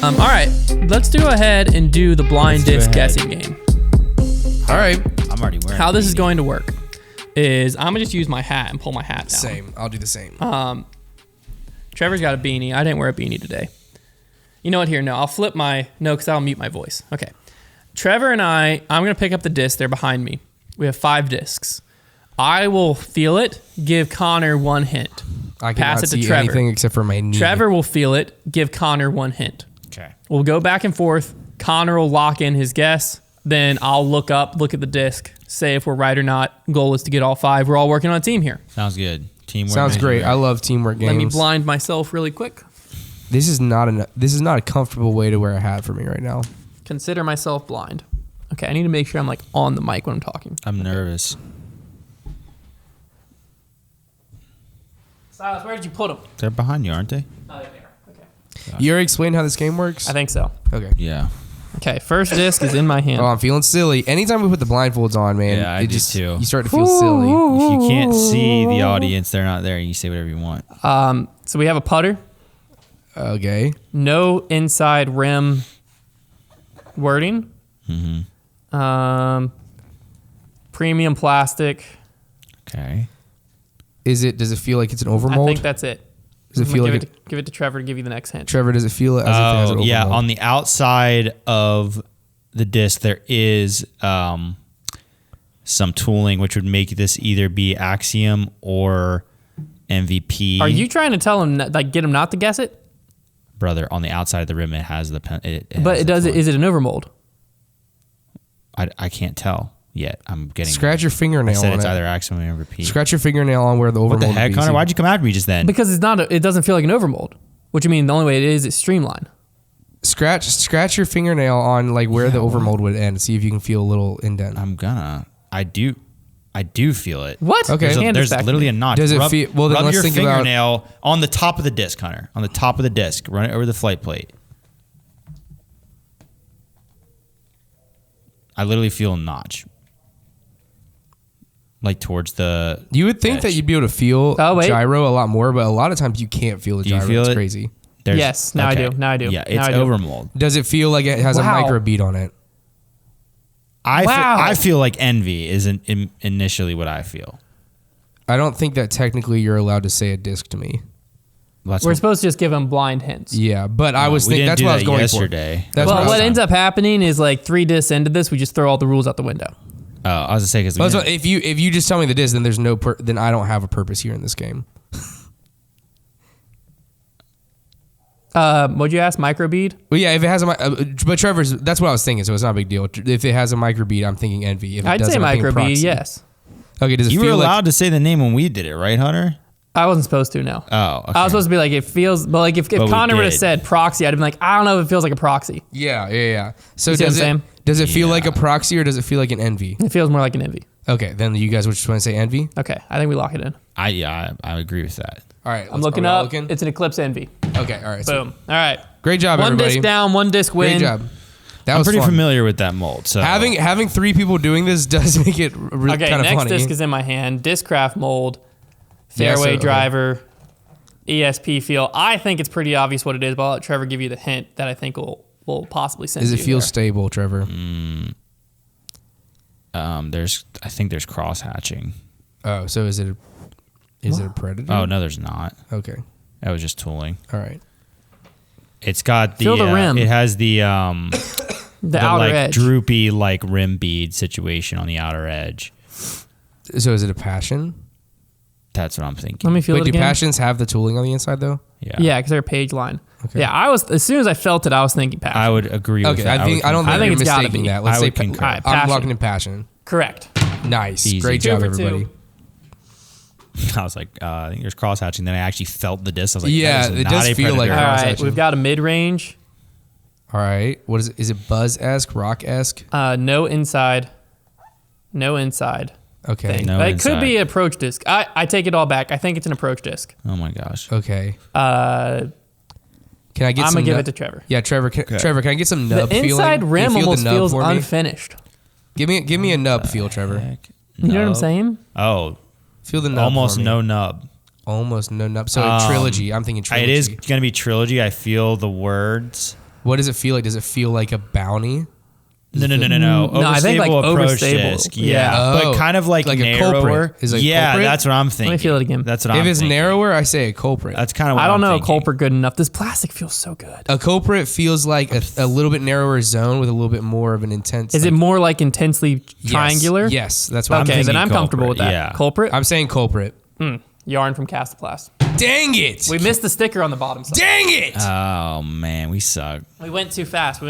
All right, let's go ahead and do the blind disc guessing game. All right. I'm already wearing How this is going to work is I'm gonna just use my hat and pull my hat down. Same. I'll do the same. Trevor's got a beanie. I didn't wear a beanie today. You know what? Here, no, I'll flip my because I'll mute my voice. Okay. Trevor and I'm gonna pick up the disc. They're behind me. We have 5 discs. I will feel it. Give Konner 1 hint. I Pass cannot it to see Trevor. anything except for my knee. Trevor will feel it. Give Konner 1 hint. Okay. We'll go back and forth. Konner will lock in his guess. Then I'll look at the disc, say if we're right or not. Goal is to get all 5. We're all working on a team here. Sounds good. Teamwork. Sounds great. I love teamwork games. Let me blind myself really quick. This is not a comfortable way to wear a hat for me right now. Consider myself blind. Okay, I need to make sure I'm like on the mic when I'm talking. I'm nervous. Silas, where did you put them? They're behind you, aren't they? Oh, there they are. Okay. You already explained how this game works? I think so. Okay. Yeah. Okay, first disc is in my hand. Oh, I'm feeling silly. Anytime we put the blindfolds on, man, Yeah, I do too. You start to feel silly. If you can't see the audience, they're not there. You say whatever you want. So we have a putter. Okay. No inside rim wording. Mm-hmm. Premium plastic. Okay. Does it feel like it's an overmold? I think that's it. Does it feel like give it to Trevor to give you the next hint. Trevor, does it feel as if it has an overmold? Yeah. On the outside of the disc, there is some tooling, which would make this either be Axiom or MVP. Are you trying to tell him, like, get him not to guess it? Brother, on the outside of the rim, it has the pen. But it does. Is it an overmold? I can't tell yet. I'm getting. Scratch your I fingernail said on it's it. either Axiom or MVP. Scratch your fingernail on where the overmold What the heck, would be. Konner? Why'd you come after me just then? Because it's not. It doesn't feel like an overmold. What you mean? The only way it is streamline. Scratch your fingernail on like where the overmold would end. See if you can feel a little indent. I do feel it. What? Okay. There's literally a notch. Does it feel? Well, then rub let's your think fingernail on the top of the disc, Konner. On the top of the disc. Run it over the flight plate. I literally feel a notch. Like towards the You would think edge. that you'd be able to feel gyro a lot more, but a lot of times you can't feel the Do you gyro. feel It's it? crazy. Yes, now I do. Yeah, it's overmold. Does it feel like it has a micro bead on it? I feel like envy is initially what I feel. I don't think that technically you're allowed to say a disc to me. We're supposed to just give him blind hints. Yeah, but I was thinking that's what I was going yesterday. for. That's well, what ends up? up happening is like 3 discs into this, we just throw all the rules out the window. Oh, I was gonna say because if you just tell me the disc, then there's then I don't have a purpose here in this game. What'd you ask? Microbead? Well, yeah, if it has but Trevor's, that's what I was thinking, so it's not a big deal. If it has a microbead, I'm thinking envy. If it I'd say doesn't, I'm thinking microbead, proxy. yes. Okay, does it you feel were allowed like, to say the name when we did it, right, Hunter? I wasn't supposed to, no. Oh, okay. I was supposed to be like, it feels, but like if Konner would have said proxy, I'd have been like, I don't know if it feels like a proxy. Yeah. So You see what I'm saying? Does it feel like a proxy or does it feel like an envy? It feels more like an envy. Okay, then you guys would just want to say envy? Okay, I think we lock it in. I agree with that. All right. I'm looking up. It's an Eclipse envy. Okay, all right. Boom. All right. Great job, one everybody. Disc down, 1 disc win. Great job. That I'm was pretty fun. familiar with that mold. So Having 3 people doing this does make it really Okay, kind of funny. next disc is in my hand. Discraft mold, fairway driver, ESP feel. I think it's pretty obvious what it is, but I'll let Trevor give you the hint that I think will possibly send you. Does it feel there. stable, Trevor? I think there's cross hatching. Oh, so is it a predator? Oh no, there's not. Okay. That was just tooling. All right. It's got the Feel the rim. It has the the outer like edge. droopy like rim bead situation on the outer edge. So is it a passion? That's what I'm thinking. Let me feel Wait, it do again. passions have the tooling on the inside though? Yeah, because they're a page line. Okay. Yeah, as soon as I felt it, I was thinking passion. I would agree with Okay, that. I don't think you're it's gotta mistaking be. that. Let's I say would concur. All right, I'm passion. locking in passion. Correct. Nice. Easy. Great 2 job, for 2. everybody. I was like, I think there's cross hatching. Then I actually felt the disc. I was like, Yeah, that is it not does a feel like predator. All cross right, hatching. we've got a mid-range. All right. What is it? Is it buzz-esque, rock-esque? No inside. No inside. Okay. Thing. No It inside. could be an approach disc. I take it all back. I think it's an approach disc. Oh my gosh. Okay. I'm Can I get going some to give nub- it to Trevor. Yeah, Trevor, Trevor, can I get some The nub feeling? inside Can you rim feel the almost nub feels for me? unfinished. Give me a nub feel, Trevor. You know what I'm saying? Oh, Feel the nub almost for me. no nub. Almost no nub. So a trilogy. I'm thinking trilogy. It is going to be trilogy. I feel the words. What does it feel like? Does it feel like a bounty? No. No, I think like approach overstable. disc. Yeah. But kind of like a narrower. culprit. Is it a culprit? That's what I'm thinking. Let me feel it again. That's what If I'm it's thinking. narrower, I say a culprit. That's kind of what I don't I'm know thinking. a culprit good enough. This plastic feels so good. A culprit feels like a little bit narrower zone with a little bit more of an intense. Is it more like intensely triangular? Yes, that's what Okay, I'm then thinking. I'm comfortable with that. yeah. Culprit? I'm saying culprit. Yarn from Castaplast. Dang it! We missed the sticker on the bottom side. Dang it! Oh man, we suck. We went too fast.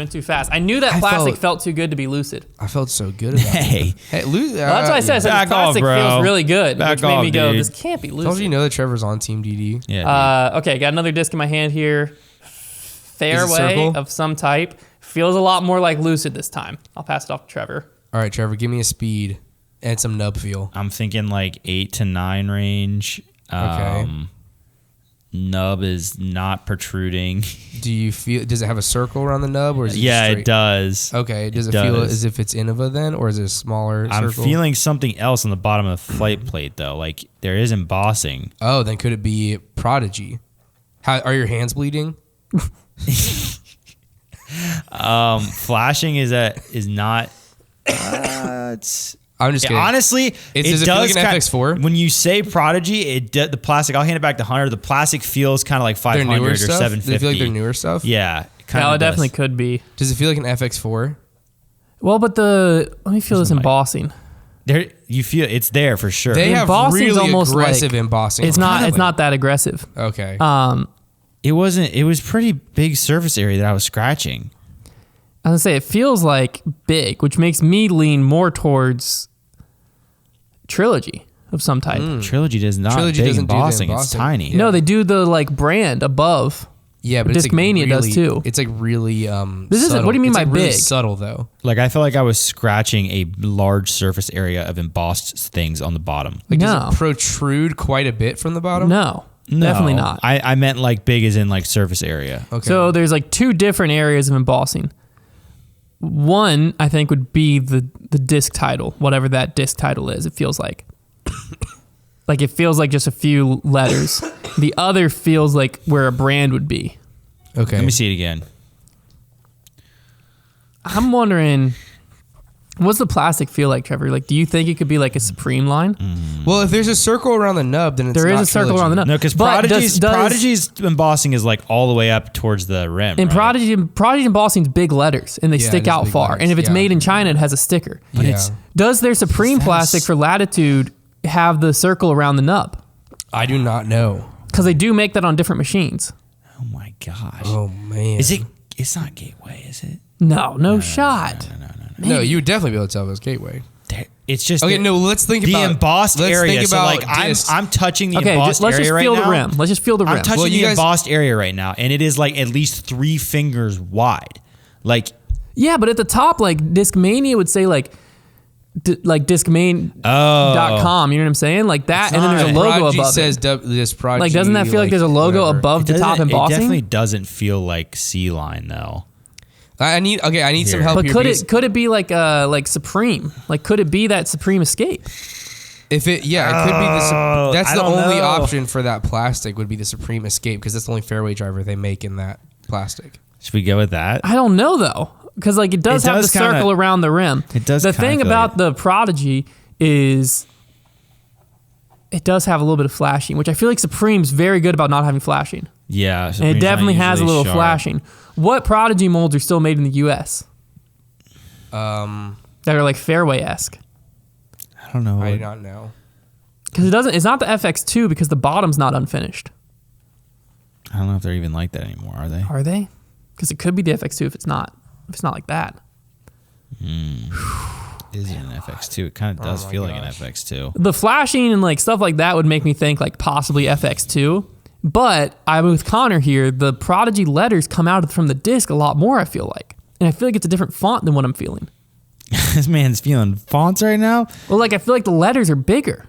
I knew that plastic felt too good to be lucid. I felt so good about it. Hey, Hey, Well, that's what I said. I said Back this plastic off, bro. feels really good, Back which made off, me go, dude. this can't be Told lucid. you know that Trevor's on Team DD. yeah. Okay, got another disc in my hand here. Fairway circle? of some type. Feels a lot more like lucid this time. I'll pass it off to Trevor. All right, Trevor, give me a speed and some nub feel. I'm thinking like 8 to 9 range. Okay. Nub is not protruding. Do you feel? Does it have a circle around the nub, or is it Yeah, straight? it does. Okay. Does it It feel does. as if it's Innova then, or is it a smaller I'm circle? feeling something else on the bottom of the flight plate though. Like there is embossing. Oh, then could it be Prodigy? How are your hands bleeding? Flashing is not. It's I'm just kidding. honestly, does it it feel does like an kind- FX4? When you say Prodigy, the plastic. I'll hand it back to Hunter. The plastic feels kind of like Their 500 newer or stuff. 750. Does it feel like their newer stuff? Yeah, Yeah, it definitely could be. Does it feel like an FX4? Well, but let me feel this the mic. embossing. There, you feel it's there for sure. They have embossing's really almost aggressive like- embossing. It's not that aggressive. Okay. It wasn't. It was pretty big surface area that I was scratching. I was gonna say it feels like big, which makes me lean more towards Trilogy of some type. Trilogy does not Trilogy big doesn't do the embossing. It's embossing. tiny. No, they do the like brand above. Yeah, but it's like Discmania does really, too. It's like really This isn't- subtle. what do you mean It's by like really big? subtle though. Like I felt like I was scratching a large surface area of embossed things on the bottom. Like No. does it protrude quite a bit from the bottom? No, No, definitely not. I meant like big as in like surface area. Okay. So there's like two different areas of embossing. One, I think, would be the disc title, whatever that disc title is. It feels like. Like it feels like just a few letters. The other feels like where a brand would be. okay. Let me see it again. I'm wondering, what's the plastic feel like, Trevor? Like, do you think it could be like a Supreme line? Well, if there's a circle around the nub, then it's There is not a circle Trilogy. around the nub. No, because But Prodigy's embossing is like all the way up towards the rim. And right? Prodigy embossing's big letters, and they Yeah, stick it is out big far. letters, And if it's yeah. made in China, it has a sticker. But Yeah. it's Does their Supreme That's- plastic for Latitude have the circle around the nub? I do not know. Because they do make that on different machines. oh my gosh. Oh man. Is it? It's not Gateway, is it? No shot. No, you would definitely be able to tell if it was Gateway. It's just Okay, no. Let's think the about embossed let's area. Think So about like discs. I'm touching the Okay, embossed let's area just right feel now. the rim. Let's just feel the rim. I'm touching Well, you the guys- embossed area right now, and it is like at least 3 fingers wide. Like Yeah, but at the top, like Discmania would say like discmain.com. You know what I'm saying? Like that, and then there's a logo Prodigy above says it. this Prodigy. Like, doesn't that feel like there's a logo whatever. above the top It embossing? definitely doesn't feel like C line though. I need some Here. help But here. could because it be like Supreme? Like could it be that Supreme Escape? If it, yeah, it could be the. That's I the don't only know. option for that plastic would be the Supreme Escape because that's the only fairway driver they make in that plastic. Should we go with that? I don't know though, because like it does It have does the kinda- circle around the rim. It does The kinda thing feel about like- the Prodigy is it does have a little bit of flashing, which I feel like Supreme's very good about not having flashing. Yeah, And it Supreme's not definitely has a usually little sharp. flashing. What Prodigy molds are still made in the U.S. that are like fairway-esque? I don't know. I do not know. Because it doesn't. It's not the FX2 because the bottom's not unfinished. I don't know if they're even like that anymore. Are they? Are they? Because it could be the FX2 if it's not. If it's not like that. Is it an FX2? It kind of does feel like an FX2. The flashing and like stuff like that would make me think like possibly FX2. But I'm with Konner here. The Prodigy letters come out from the disc a lot more, I feel like. And I feel like it's a different font than what I'm feeling. This man's feeling fonts right now. Well, like I feel like the letters are bigger.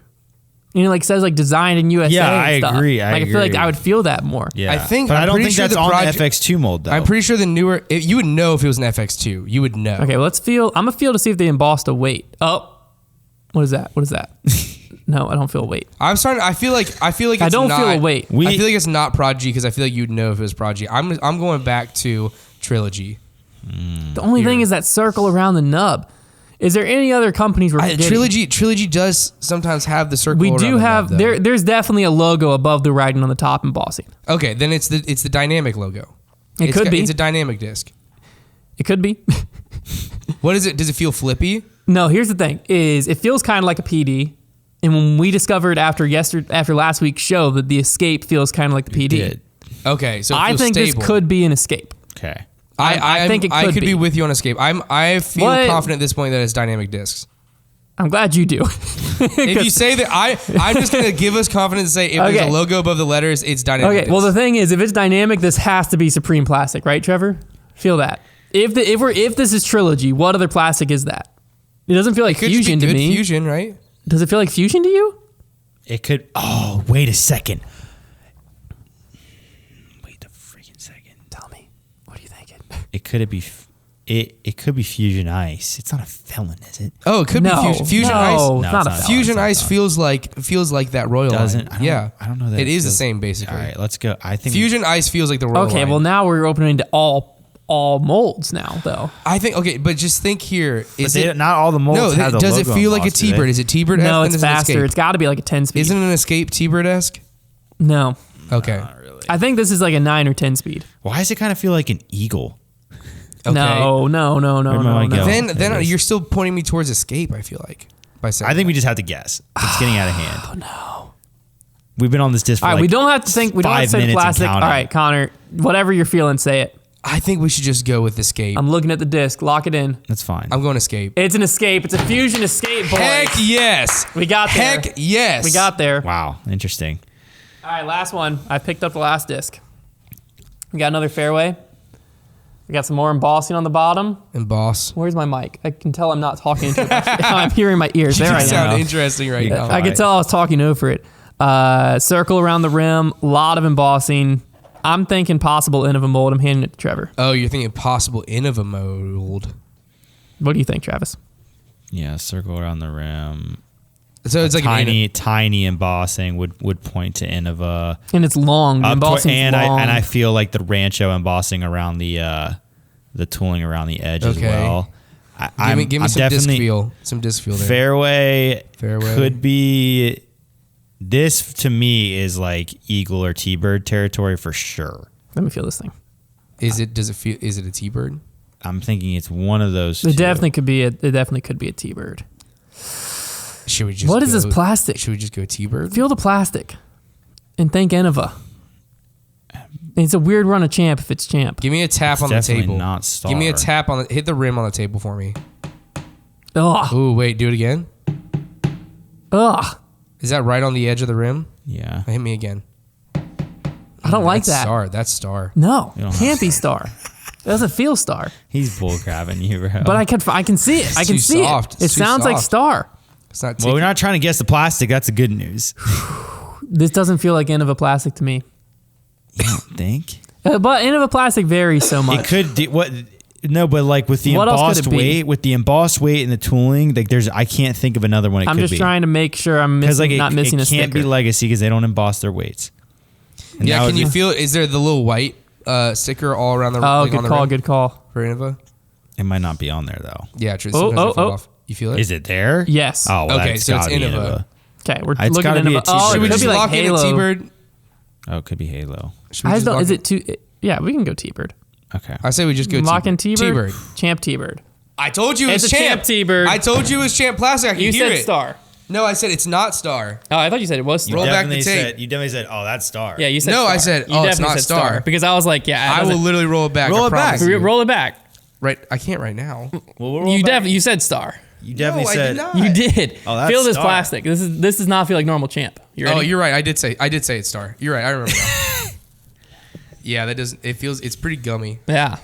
You know, like it says like designed in USA. Yeah, and I stuff. agree, I like I feel like agree. I would feel that more. Yeah, I think- but I'm I don't pretty think sure that's the on project- the FX2 mold though. I'm pretty sure the newer. You would know if it was an FX2. You would know. Okay, well, let's feel. I'm gonna feel to see if they embossed a weight. Oh, what is that? What is that? No, I don't feel a weight. I'm starting. I feel like. It's I don't not, feel a weight. I feel like it's not Prodigy because I feel like you'd know if it was Prodigy. I'm going back to Trilogy. The only thing is that circle around the nub. Is there any other companies we're forgetting? Trilogy does sometimes have the circle. We do around have the nub, though. there's definitely a logo above the writing on the top embossing. Okay, then it's the dynamic logo. It could be. It's a dynamic disc. It could be. What is it? Does it feel flippy? No, here's the thing: is it feels kind of like a PD, and when we discovered after last week's show that the Escape feels kind of like the PD. Did. Okay, so it I feels think stable. this could be an Escape. Okay. I think it could be be. with you on Escape. I feel What? confident at this point that it's dynamic discs. I'm glad you do. If you say that, I'm just gonna give us confidence to say if there's Okay. a logo above the letters, it's dynamic. Okay, discs. well the thing is, if it's dynamic, this has to be Supreme Plastic, right, Trevor? Feel that. If this is Trilogy, what other plastic is that? It doesn't feel like Could just be Fusion to good me. Fusion, right? Does it feel like Fusion to you? It could. Oh, wait a second. Wait a freaking second. Tell me, what are you thinking? It could be. It could be Fusion Ice. It's not a felon, is it? Oh, it could be Fusion. Fusion Ice. No, No, it's not it's a not. felon. Fusion it's not Ice feels like that Royal Doesn't. line. I don't know that it is the feels- same basically. All right, let's go. I think Fusion Ice feels like the Royal Okay, line. well now we're opening to all molds now, though. I think okay, but just think here. Is But it not all the molds no? have the Does it logo feel like a embossed, do they? T-Bird? Is it T-Bird? No, then it's an faster. Escape? It's got to be like a 10-speed. Isn't it an Escape T-Bird-esque? No. Okay. Not really. I think this is like a 9 or 10 speed. Why does it kind of feel like an eagle? Okay. No. Where am I no. going? Then It is. you're still pointing me towards Escape. I feel like by saying. I think we just have to guess. It's getting out of hand. Oh no. We've been on this disc for All right, like we don't have to think. We don't have to 5 say minutes and plastic. All counting. right, Connor, whatever you're feeling, say it. I think we should just go with Escape. I'm looking at the disc. Lock it in. That's fine. I'm going Escape. It's an Escape. It's a Fusion Escape, boys. Heck yes. We got there. Heck yes. We got there. Wow, interesting. All right, last one. I picked up the last disc. We got another fairway. We got some more embossing on the bottom. Emboss. Where's my mic? I can tell I'm not talking into it. I'm hearing my ears. There I You sound am. interesting right Yeah. now. I could tell I was talking over it. Circle around the rim. A lot of embossing. I'm thinking possible end of a mold. I'm handing it to Trevor. Oh, you're thinking possible end of a mold. What do you think, Travis? Yeah, circle around the rim. So it's like an tiny embossing would point to Innova. And it's long. The Up to- embossing's and long. I feel like the Rancho embossing around the tooling around the edge as Okay. well. give me some disc feel. Some disc feel there. Fairway Fairway. could be. This to me is like Eagle or T-Bird territory for sure. Let me feel this thing. Is it a T-Bird? I'm thinking it's one of those. It two. definitely could be a T-Bird. Should we just What is this plastic? Should we just go T-Bird? Feel the plastic and think Innova. It's a weird run of Champ if it's Champ. Give me a tap It's on the definitely table. not Star. Give me a tap on hit the rim on the table for me. Ugh. Ooh, wait, do it again. Ugh. Is that right on the edge of the rim? Yeah. Hit me again. I don't like That's that. Star. That's Star. No. You don't Can't be Star. It doesn't feel Star. He's bullcrapping you, bro. But I can see it. I can too see soft. it. It's It too sounds like soft. Star. It's not. Well, we're not trying to guess the plastic. That's the good news. This doesn't feel like Innova plastic to me. You don't think? But Innova plastic varies so much. It could do what? No, but like with the What else could embossed it be? weight, and the tooling, like I can't think of another one. It I'm could just be. trying to make sure I'm Because missing, like not missing it a sticker. can't be Legacy because they don't emboss their weights. And Yeah, that can would- you feel? Is there the little white sticker all around the? Oh, like, on good the call. rim Good call. for Innova. It might not be on there though. Yeah, true. Oh, Sometimes they fall oh. off. You feel it? Is it there? Yes. Oh, well, Okay, that's so it's gotta be Innova. Okay, we're It's looking gotta at be a Innova. Oh, T-Bird. it Should we could just be like lock in a Halo. T-Bird? Oh, it could be Halo. Should we I just don't. lock Is in- it too? Yeah, we can go T-Bird. Okay. I say we just go Lock in T-Bird. T-Bird. Champ T-Bird. I told you it It's was a Champ. Champ T-Bird. I told you it was Champ Plastic. I can You hear said it. Star. No, I said it's not Star. Oh, I thought you said it was Star. Roll back the tape. You definitely said, "Oh, that's Star." Yeah, you said No, Star. I said, You oh, it's definitely not said Star. Because I was like, yeah, I will literally roll it back. Roll I it back. promise you. roll it back. Right, I can't right now. Well, we'll roll You back. definitely you said Star. You definitely No, I said. did not. You did. Oh, that's Feel this Star. plastic. This does not feel like normal Champ. You ready? Oh, you're right. I did say it's Star. You're right. I remember now. Yeah, that doesn't. It's pretty gummy. Yeah.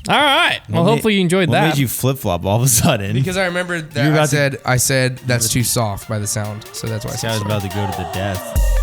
All right. Well, hopefully you enjoyed what that. made you flip flop all of a sudden? Because I remembered You're that about I said that's too soft by the sound, so that's why I This said guy was Star. about to go to the death.